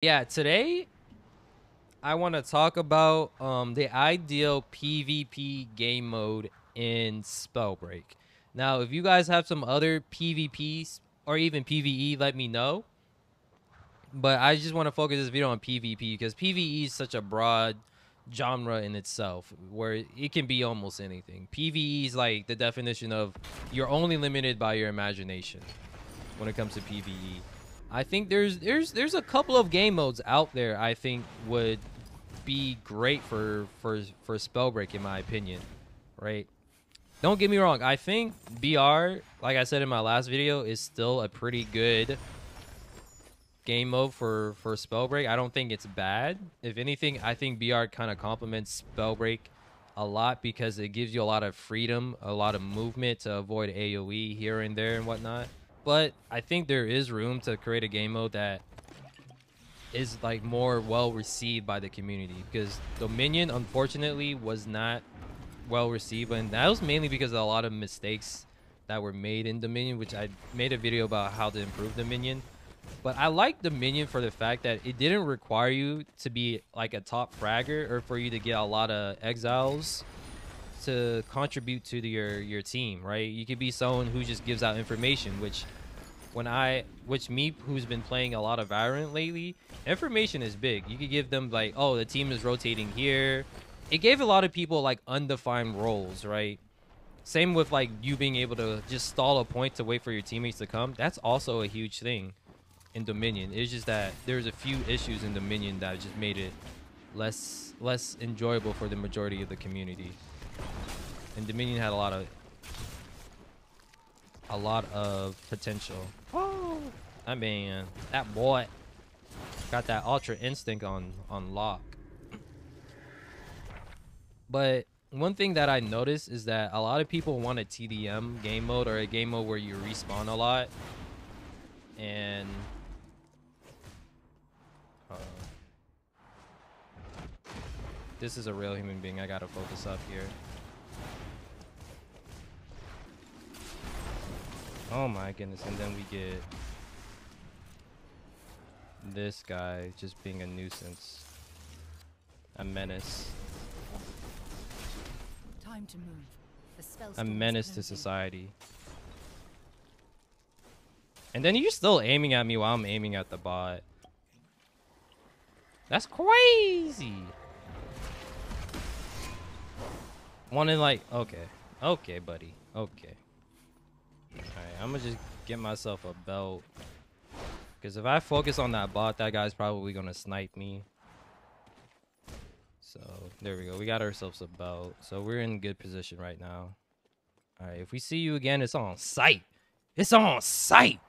Yeah, today I want to talk about the ideal PvP game mode in Spellbreak. Now, if you guys have some other PvPs or even PvE, let me know. But I just want to focus this video on PvP because PvE is such a broad genre in itself where it can be almost anything. PvE is like the definition of you're only limited by your imagination when it comes to PvE. I think there's a couple of game modes out there I think would be great for Spellbreak in my opinion, right? Don't get me wrong. I think BR, like I said in my last video, is still a pretty good game mode for Spellbreak. I don't think it's bad. If anything, I think BR kind of complements Spellbreak a lot because it gives you a lot of freedom, a lot of movement to avoid AoE here and there and whatnot. But I think there is room to create a game mode that is like more well received by the community, because Dominion unfortunately was not well received, and that was mainly because of a lot of mistakes that were made in Dominion, which I made a video about how to improve Dominion. But I like Dominion for the fact that it didn't require you to be like a top fragger or for you to get a lot of exiles to contribute to your team, right? You could be someone who just gives out information, which me who's been playing a lot of Valorant lately, information is big. You could give them like, oh, the team is rotating here. It gave a lot of people like undefined roles, right? Same with like you being able to just stall a point to wait for your teammates to come. That's also a huge thing in Dominion. It's just that there's a few issues in Dominion that just made it less enjoyable for the majority of the community. And Dominion had a lot of potential. Oh, I mean, that boy got that ultra instinct on lock. But one thing that I noticed is that a lot of people want a TDM game mode, or a game mode where you respawn a lot. And this is a real human being. I gotta focus up here. Oh my goodness. And then we get this guy just being a nuisance, a menace, Time to move. The spell a menace to society. And then you're still aiming at me while I'm aiming at the bot. That's crazy. Wanting like, okay, buddy, okay. All right, I'm gonna just get myself a belt, because if I focus on that bot, that guy's probably gonna snipe me. So there we go. We got ourselves a belt, so we're in good position right now. All right, if we see you again, it's on sight. It's on sight.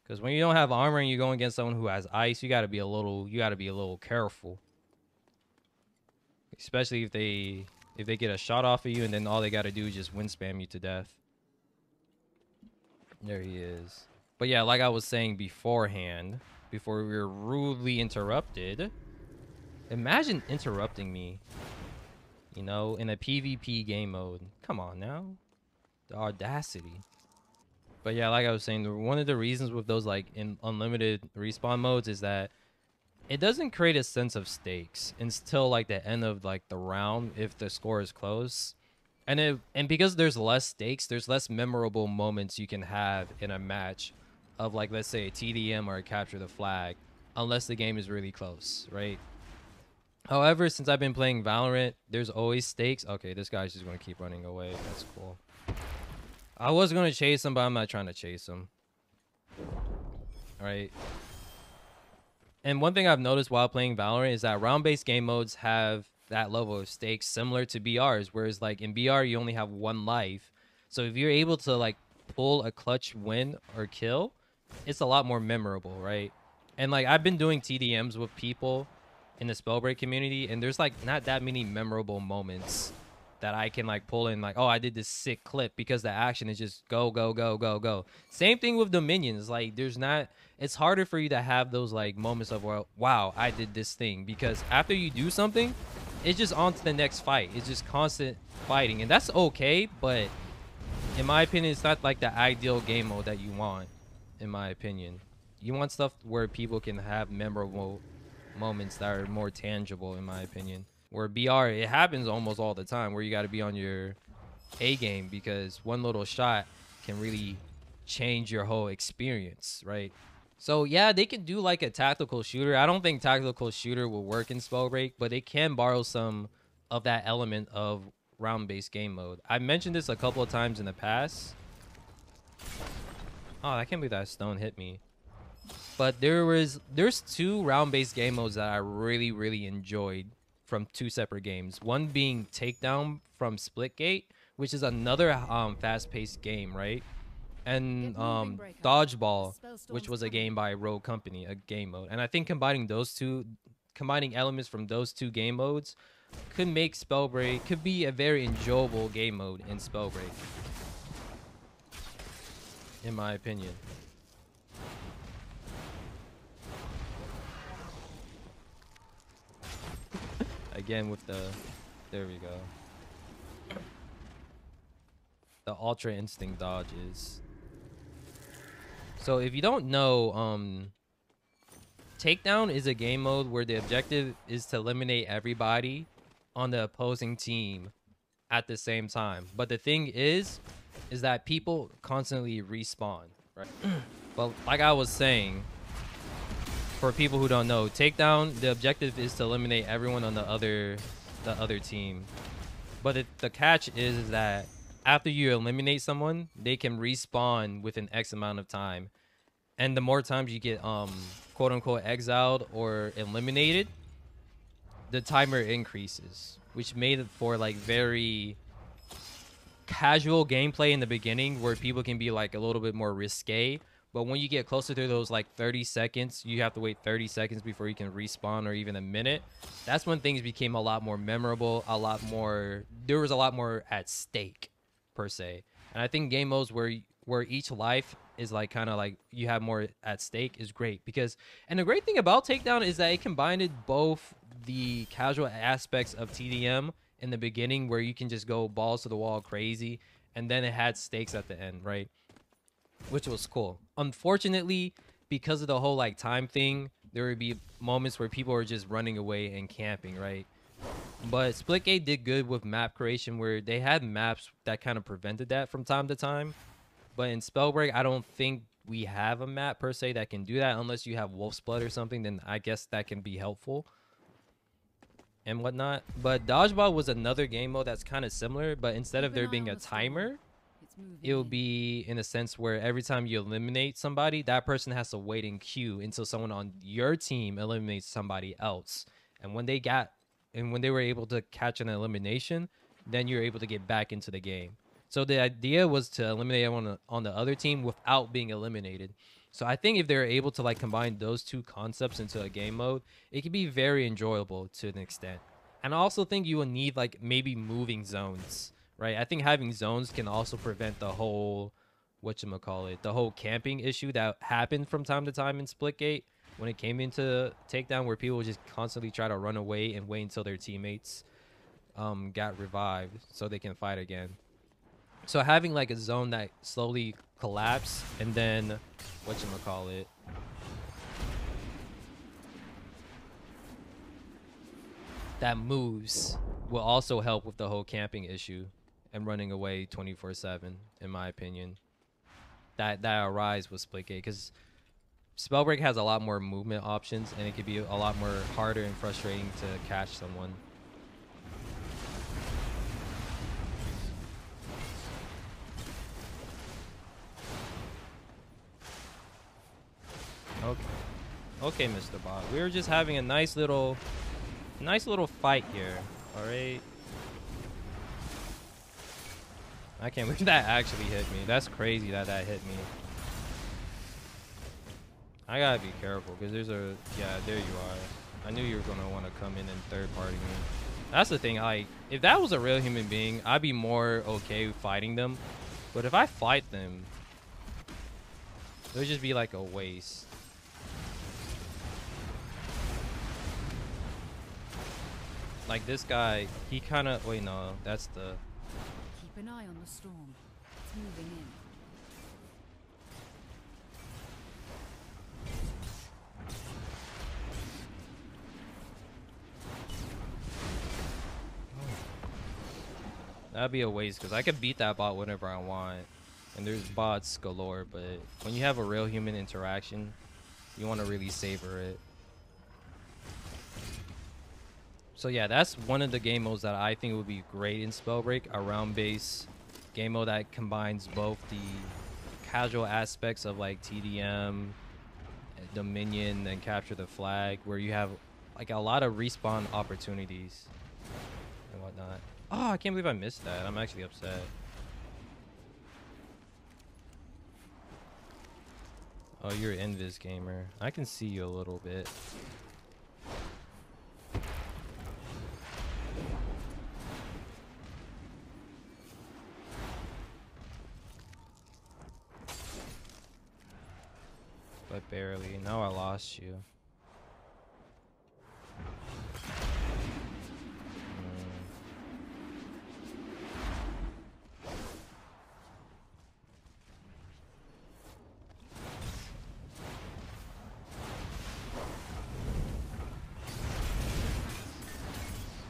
Because when you don't have armor and you're going against someone who has ice, you gotta be a little careful. Especially if they get a shot off of you and then all they gotta do is just wind spam you to death. There he is. But yeah, like I was saying beforehand, before we were rudely interrupted. Imagine interrupting me, you know, in a PvP game mode. Come on now. The audacity. But yeah, like I was saying, one of the reasons with those like in unlimited respawn modes is that it doesn't create a sense of stakes until like the end of like the round if the score is close. And because there's less stakes, there's less memorable moments you can have in a match of like, let's say a TDM or a capture the flag, unless the game is really close, right? However, since I've been playing Valorant, there's always stakes. Okay, this guy's just going to keep running away. That's cool. I was going to chase him, but I'm not trying to chase him. All right. And one thing I've noticed while playing Valorant is that round-based game modes have that level of stakes similar to BRs, whereas like in BR, you only have one life. So if you're able to like pull a clutch win or kill, it's a lot more memorable, right? And like I've been doing TDMs with people in the Spellbreak community, and there's like not that many memorable moments that I can like pull in, like, oh, I did this sick clip, because the action is just go, go, go, go, go. Same thing with Dominions. Like it's harder for you to have those like moments of, well, wow, I did this thing, because after you do something, it's just on to the next fight. It's just constant fighting, and that's okay, but in my opinion, it's not like the ideal game mode that you want, in my opinion. You want stuff where people can have memorable moments that are more tangible, in my opinion. Where BR, it happens almost all the time where you got to be on your A game because one little shot can really change your whole experience, right? So yeah, they can do like a tactical shooter. I don't think tactical shooter will work in Spellbreak, but they can borrow some of that element of round-based game mode. I mentioned this a couple of times in the past. Oh, I can't believe that stone hit me. But there's two round-based game modes that I really enjoyed from two separate games. One being Takedown from Splitgate, which is another fast-paced game, right? And Dodgeball, which was a game by Rogue Company, a game mode. And I think combining elements from those two game modes could make Spellbreak, could be a very enjoyable game mode in Spellbreak, in my opinion. Again with the, there we go. The Ultra Instinct dodges. So if you don't know, Takedown is a game mode where the objective is to eliminate everybody on the opposing team at the same time. But the thing is that people constantly respawn, right? But like I was saying, for people who don't know, Takedown, the objective is to eliminate everyone on the other team. But the catch is that after you eliminate someone, they can respawn within X amount of time. And the more times you get quote unquote exiled or eliminated, the timer increases, which made it for like very casual gameplay in the beginning where people can be like a little bit more risque. But when you get closer to those like 30 seconds, you have to wait 30 seconds before you can respawn, or even a minute. That's when things became a lot more memorable, there was a lot more at stake per se. And I think game modes where each life is like kind of like you have more at stake is great, because, and the great thing about Takedown is that it combined both the casual aspects of TDM in the beginning where you can just go balls to the wall crazy, and then it had stakes at the end, right? Which was cool. Unfortunately, because of the whole like time thing, there would be moments where people are just running away and camping, right? But Splitgate did good with map creation where they had maps that kind of prevented that from time to time. But in Spellbreak, I don't think we have a map per se that can do that, unless you have Wolf's Blood or something. Then I guess that can be helpful and whatnot. But Dodgeball was another game mode that's kind of similar, but instead of there being a timer, it will be in a sense where every time you eliminate somebody, that person has to wait in queue until someone on your team eliminates somebody else. And when they were able to catch an elimination, then you're able to get back into the game. So the idea was to eliminate everyone on the other team without being eliminated. So I think if they're able to like combine those two concepts into a game mode, it can be very enjoyable to an extent. And I also think you will need like maybe moving zones, right? I think having zones can also prevent the whole, the whole camping issue that happened from time to time in Splitgate when it came into Takedown, where people would just constantly try to run away and wait until their teammates got revived so they can fight again. So having like a zone that slowly collapse and then that moves will also help with the whole camping issue and running away 24/7, in my opinion. That arise with Splitgate, because Spellbreak has a lot more movement options and it could be a lot more harder and frustrating to catch someone. Okay, Mr. Bot. We were just having a nice little fight here. All right. I can't believe that actually hit me. That's crazy that hit me. I gotta be careful because there's a, yeah, there you are. I knew you were gonna want to come in and third party me. That's the thing. Like, if that was a real human being, I'd be more okay fighting them. But if I fight them, it would just be like a waste. Like this guy, he kind of, wait, no, that's the. Keep an eye on the storm. It's moving in. That'd be a waste because I could beat that bot whenever I want. And there's bots galore, but when you have a real human interaction, you want to really savor it. So yeah, that's one of the game modes that I think would be great in Spellbreak, a round-based game mode that combines both the casual aspects of like TDM, Dominion, and Capture the Flag, where you have like a lot of respawn opportunities and whatnot. Oh, I can't believe I missed that. I'm actually upset. Oh, you're an Invis gamer. I can see you a little bit. But barely. Now I lost you.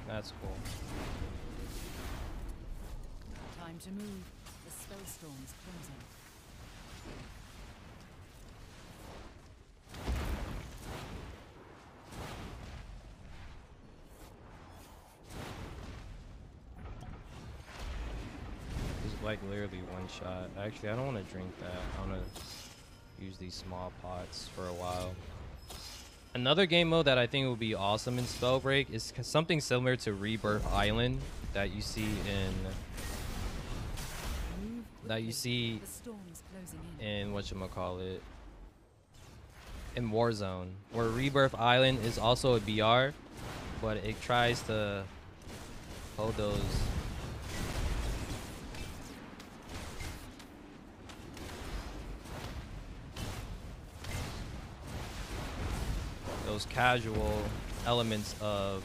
That's cool. Time to move. The spellstorm's closing. It's like literally one shot. Actually, I don't want to drink that. I want to use these small pots for a while. Another game mode that I think would be awesome in Spellbreak is something similar to Rebirth Island that you see in The storm's closing in. whatchamacallit, in Warzone, where Rebirth Island is also a BR, but it tries to hold those casual elements of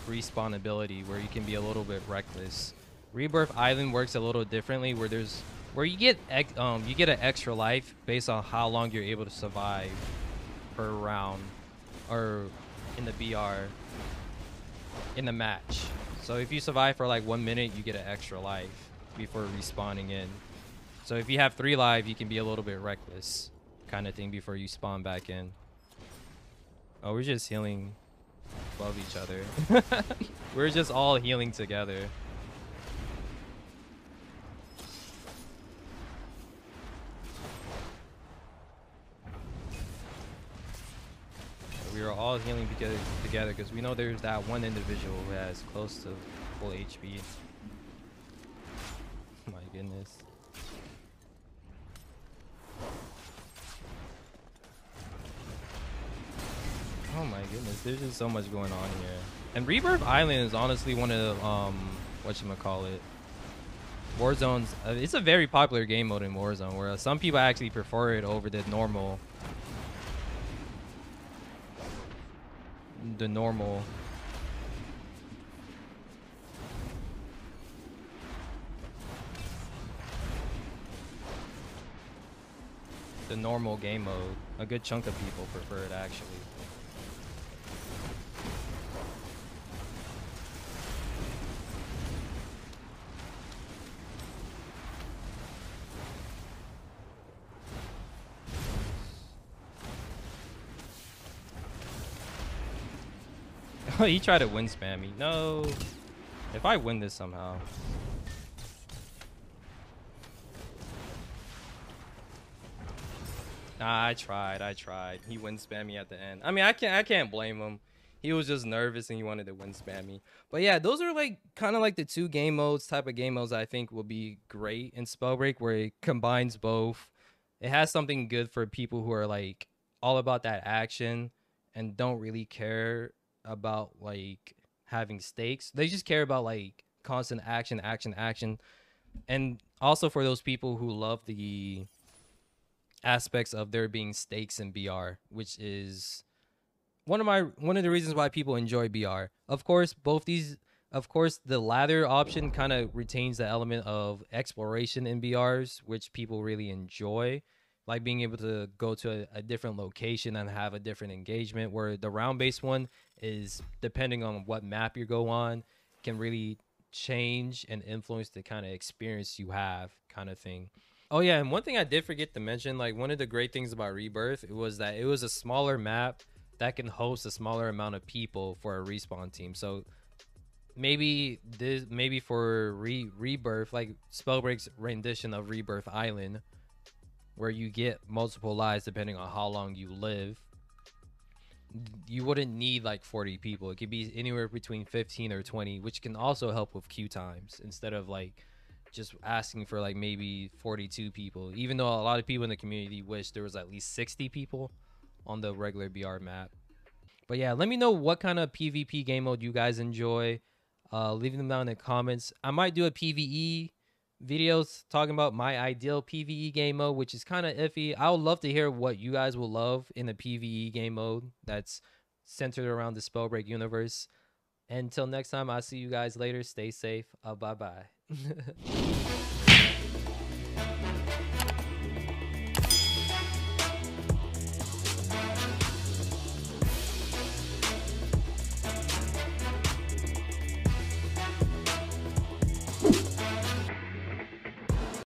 respawnability where you can be a little bit reckless. Rebirth Island works a little differently, where you get an extra life based on how long you're able to survive per round or in the BR in the match. So if you survive for like 1 minute, you get an extra life before respawning in. So if you have 3 life, you can be a little bit reckless kind of thing before you spawn back in. Oh, we're just healing above each other. We're just all healing together. We are all healing together because we know there's that one individual who has close to full HP. My goodness. Oh my goodness, there's just so much going on here. And Rebirth Island is honestly one of whatchamacallit, Warzone's, it's a very popular game mode in Warzone, where some people actually prefer it over the normal game mode. A good chunk of people prefer it actually. He tried to win spam me. No. If I win this somehow. Nah, I tried. He win spam me at the end. I mean, I can't blame him. He was just nervous and he wanted to win spam me. But yeah, those are like kind of like the two game modes, type of game modes I think will be great in Spellbreak, where it combines both. It has something good for people who are like all about that action and don't really care about like having stakes. They just care about like constant action. And also for those people who love the aspects of there being stakes in BR, which is one of the reasons why people enjoy BR. Of course, the latter option kind of retains the element of exploration in BRs, which people really enjoy, like being able to go to a different location and have a different engagement, where the round-based one is, depending on what map you go on, can really change and influence the kind of experience you have, kind of thing. Oh yeah, and one thing I did forget to mention, like one of the great things about Rebirth, it was that it was a smaller map that can host a smaller amount of people for a respawn team. So maybe for Rebirth, like Spellbreak's rendition of Rebirth Island, where you get multiple lives depending on how long you live, you wouldn't need like 40 people. It could be anywhere between 15 or 20, which can also help with queue times instead of like just asking for like maybe 42 people, even though a lot of people in the community wish there was at least 60 people on the regular BR map. But yeah, let me know what kind of PvP game mode you guys enjoy. Leave them down in the comments. I might do a PvE videos talking about my ideal PvE game mode, which is kind of iffy. I would love to hear what you guys will love in the PvE game mode that's centered around the Spellbreak universe. Until next time, I'll see you guys later. Stay safe. Bye bye.